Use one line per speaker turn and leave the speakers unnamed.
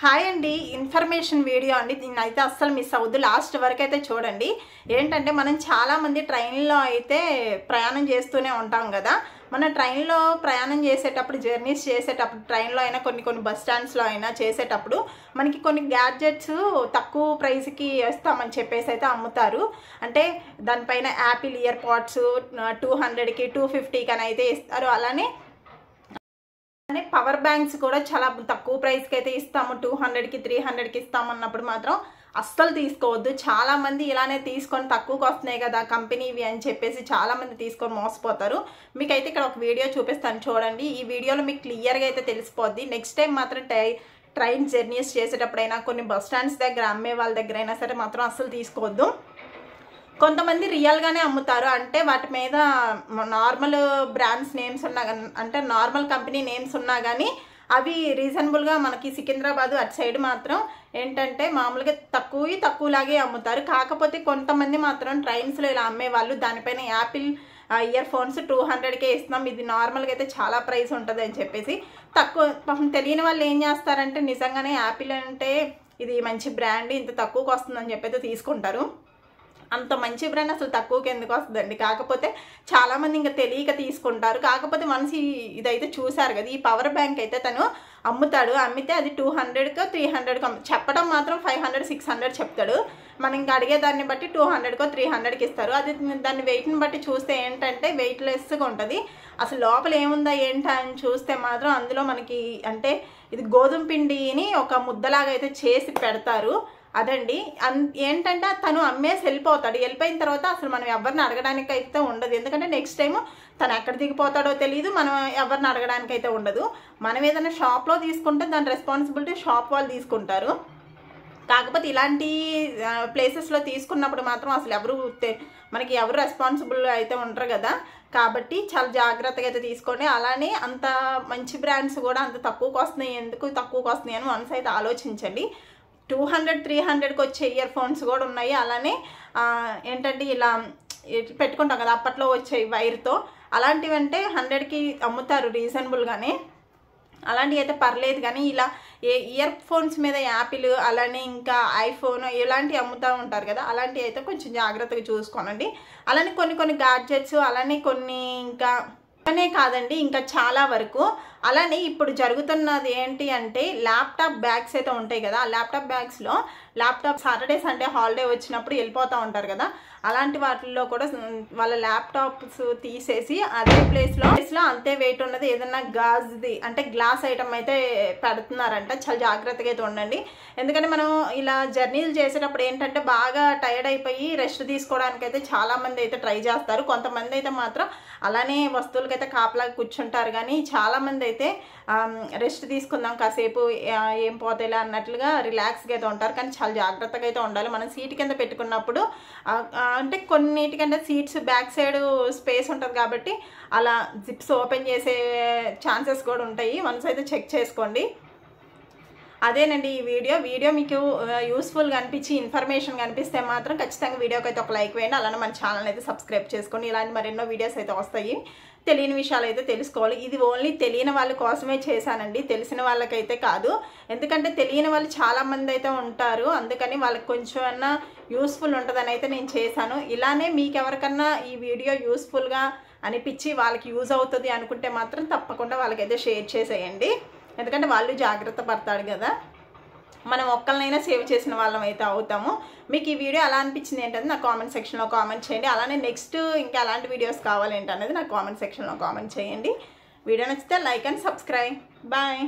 Hi అండి, information video అండి. దీన్ని అయితే అస్సలు మిస్ అవ్వద్దు, లాస్ట్ వరకు అయితే చూడండి. ఏంటంటే మనం చాలామంది ట్రైన్లో అయితే ప్రయాణం చేస్తూనే ఉంటాం కదా. మన ట్రైన్లో ప్రయాణం చేసేటప్పుడు, జర్నీస్ చేసేటప్పుడు, ట్రైన్లో అయినా కొన్ని బస్ స్టాండ్స్లో అయినా చేసేటప్పుడు మనకి కొన్ని గ్యాడ్జెట్స్ తక్కువ ప్రైస్కి వేస్తామని చెప్పేసి అయితే అమ్ముతారు. అంటే దానిపైన యాపిల్ ఇయర్ పాడ్స్ 200కి 250కి అని అయితే ఇస్తారు. అలానే పవర్ బ్యాంక్స్ కూడా చాలా తక్కువ ప్రైస్కి అయితే ఇస్తాము, 200కి 300కి ఇస్తామన్నప్పుడు మాత్రం అస్సలు తీసుకోవద్దు. చాలామంది ఇలానే తీసుకొని తక్కువకి వస్తున్నాయి కదా కంపెనీవి అని చెప్పేసి చాలామంది తీసుకొని మోసపోతారు. మీకైతే ఇక్కడ ఒక వీడియో చూపిస్తాను చూడండి. ఈ వీడియోలో మీకు క్లియర్గా అయితే తెలిసిపోద్ది. నెక్స్ట్ టైం మాత్రం ట్రైన్ జర్నీస్ చేసేటప్పుడైనా కొన్ని బస్ స్టాండ్స్ దగ్గర అమ్మే వాళ్ళ దగ్గర అయినా సరే మాత్రం అస్సలు తీసుకోవద్దు. కొంతమంది రియల్గానే అమ్ముతారు, అంటే వాటి మీద నార్మల్ బ్రాండ్స్ నేమ్స్ ఉన్నా, అంటే నార్మల్ కంపెనీ నేమ్స్ ఉన్నా కానీ అవి రీజనబుల్గా మనకి సికింద్రాబాద్ అటు సైడ్ మాత్రం ఏంటంటే మామూలుగా తక్కువలాగే అమ్ముతారు. కాకపోతే కొంతమంది మాత్రం ట్రైన్స్లో ఇలా అమ్మేవాళ్ళు దానిపైన యాపిల్ ఇయర్ ఫోన్స్ 200కే ఇస్తున్నాం, ఇది నార్మల్గా అయితే చాలా ప్రైస్ ఉంటుంది అని చెప్పేసి పాపం తెలియని వాళ్ళు ఏం చేస్తారంటే నిజంగానే యాపిల్ అంటే ఇది మంచి బ్రాండ్, ఇంత తక్కువకి వస్తుందని చెప్పైతే తీసుకుంటారు. అంత మంచి బ్రాండ్ అసలు తక్కువకి ఎందుకు వస్తుందండి. కాకపోతే చాలామంది ఇంకా తెలియక తీసుకుంటారు. కాకపోతే మనిషి ఇదైతే చూశారు కదా, ఈ పవర్ బ్యాంక్ అయితే తను అమ్ముతాడు. అమ్మితే అది 200కో 300కో చెప్పడం మాత్రం 500-600 చెప్తాడు. మనం ఇంకా అడిగేదాన్ని బట్టి 200కో 300కి ఇస్తారు. అది దాని వెయిట్ని బట్టి చూస్తే ఏంటంటే వెయిట్లెస్గా ఉంటుంది. అసలు లోపల ఏముందా ఏంటా అని చూస్తే మాత్రం అందులో మనకి అంటే ఇది గోధుమ పిండిని ఒక ముద్దలాగా అయితే చేసి పెడతారు. అదండి ఏంటంటే తను అమ్మేసి వెళ్ళిపోయిన తర్వాత అసలు మనం ఎవరిని అడగడానికి అయితే ఉండదు. ఎందుకంటే నెక్స్ట్ టైం తను ఎక్కడ దిగిపోతాడో తెలియదు, మనం ఎవరిని అడగడానికి అయితే ఉండదు. మనం ఏదైనా షాప్లో తీసుకుంటే దాని రెస్పాన్సిబిలిటీ షాప్ వాళ్ళు తీసుకుంటారు. కాకపోతే ఇలాంటి ప్లేసెస్లో తీసుకున్నప్పుడు మాత్రం అసలు మనకి ఎవరు రెస్పాన్సిబుల్ అయితే ఉండరు కదా. కాబట్టి చాలా జాగ్రత్తగా అయితే తీసుకోండి. అలానే అంత మంచి బ్రాండ్స్ కూడా అంత తక్కువకి వస్తున్నాయి, ఎందుకు తక్కువకి వస్తున్నాయి అని మనసు అయితే ఆలోచించండి. 200-300కి వచ్చే ఇయర్ ఫోన్స్ కూడా ఉన్నాయి. అలానే ఏంటంటే ఇలా పెట్టుకుంటాం కదా అప్పట్లో వచ్చే వైర్తో, అలాంటివి అంటే 100కి అమ్ముతారు రీజనబుల్గానే. అలాంటివి అయితే పర్లేదు. కానీ ఇలా ఇయర్ ఫోన్స్ మీద యాపిల్ అలానే ఇంకా ఐఫోన్ ఇలాంటివి అమ్ముతూ ఉంటారు కదా, అలాంటివి అయితే కొంచెం జాగ్రత్తగా చూసుకోనండి. అలానే కొన్ని గాడ్జెట్స్ అలానే కొన్ని ఇంకా అనే కాదండి ఇంకా చాలా వరకు. అలానే ఇప్పుడు జరుగుతున్నది ఏంటి అంటే ల్యాప్టాప్ బ్యాగ్స్ అయితే ఉంటాయి కదా, ఆ ల్యాప్టాప్ బ్యాగ్స్లో ల్యాప్టాప్ సాటర్డే సండే హాలిడే వచ్చినప్పుడు వెళ్ళిపోతూ ఉంటారు కదా, అలాంటి వాటిల్లో కూడా వాళ్ళ ల్యాప్టాప్స్ తీసేసి అదే ప్లేస్లో అంతే వెయిట్ ఉన్నది ఏదన్నా గాజుది అంటే గ్లాస్ ఐటమ్ అయితే పెడుతున్నారంట. చాలా జాగ్రత్తగా అయితే ఉండండి. ఎందుకంటే మనం ఇలా జర్నీలు చేసేటప్పుడు ఏంటంటే బాగా టైర్డ్ అయిపోయి రెస్ట్ తీసుకోవడానికి అయితే చాలామంది అయితే ట్రై చేస్తారు. కొంతమంది అయితే మాత్రం అలానే వస్తువులకైతే కాపలాగా కూర్చుంటారు. కానీ చాలామంది అయితే రెస్ట్ తీసుకుందాం కాసేపు ఏం పోతేలా అన్నట్లుగా రిలాక్స్గా అయితే ఉంటారు. కానీ చాలా జాగ్రత్తగా అయితే ఉండాలి. మనం సీట్ కింద పెట్టుకున్నప్పుడు అంటే కొన్నిటికంటే సీట్స్ బ్యాక్ సైడ్ స్పేస్ ఉంటుంది కాబట్టి అలా జిప్స్ ఓపెన్ చేసే ఛాన్సెస్ కూడా ఉంటాయి. వన్స్ అయితే చెక్ చేసుకోండి. అదేనండి ఈ వీడియో మీకు యూస్ఫుల్గా అనిపించి ఇన్ఫర్మేషన్ కనిపిస్తే మాత్రం ఖచ్చితంగా వీడియోకి అయితే ఒక లైక్ వేయండి. అలానే మన ఛానల్ అయితే సబ్స్క్రైబ్ చేసుకోండి. ఇలాంటి మరెన్నో వీడియోస్ అయితే వస్తాయి. తెలియని విషయాలు అయితే తెలుసుకోవాలి. ఇది ఓన్లీ తెలియని వాళ్ళ కోసమే చేశానండి, తెలిసిన వాళ్ళకైతే కాదు. ఎందుకంటే తెలియని వాళ్ళు చాలామంది అయితే ఉంటారు, అందుకని వాళ్ళకి కొంచెం అన్నా యూస్ఫుల్ ఉంటుందని అయితే నేను చేశాను. ఇలానే మీకు ఎవరికన్నా ఈ వీడియో యూస్ఫుల్గా అనిపించి వాళ్ళకి యూజ్ అవుతుంది అనుకుంటే మాత్రం తప్పకుండా వాళ్ళకైతే షేర్ చేసేయండి. ఎందుకంటే వాళ్ళు జాగ్రత్త పడతాడు కదా, మనం ఒక్కరినైనా సేవ్ చేసిన వాళ్ళం అయితే అవుతాము. మీకు ఈ వీడియో ఎలా అనిపించింది ఏంటంటే నా కామెంట్ సెక్షన్లో కామెంట్ చేయండి. అలానే నెక్స్ట్ ఇంకా ఎలాంటి వీడియోస్ కావాలేంటి అనేది నాకు కామెంట్ సెక్షన్లో కామెంట్ చేయండి. వీడియో నచ్చితే లైక్ అండ్ సబ్స్క్రైబ్. బాయ్.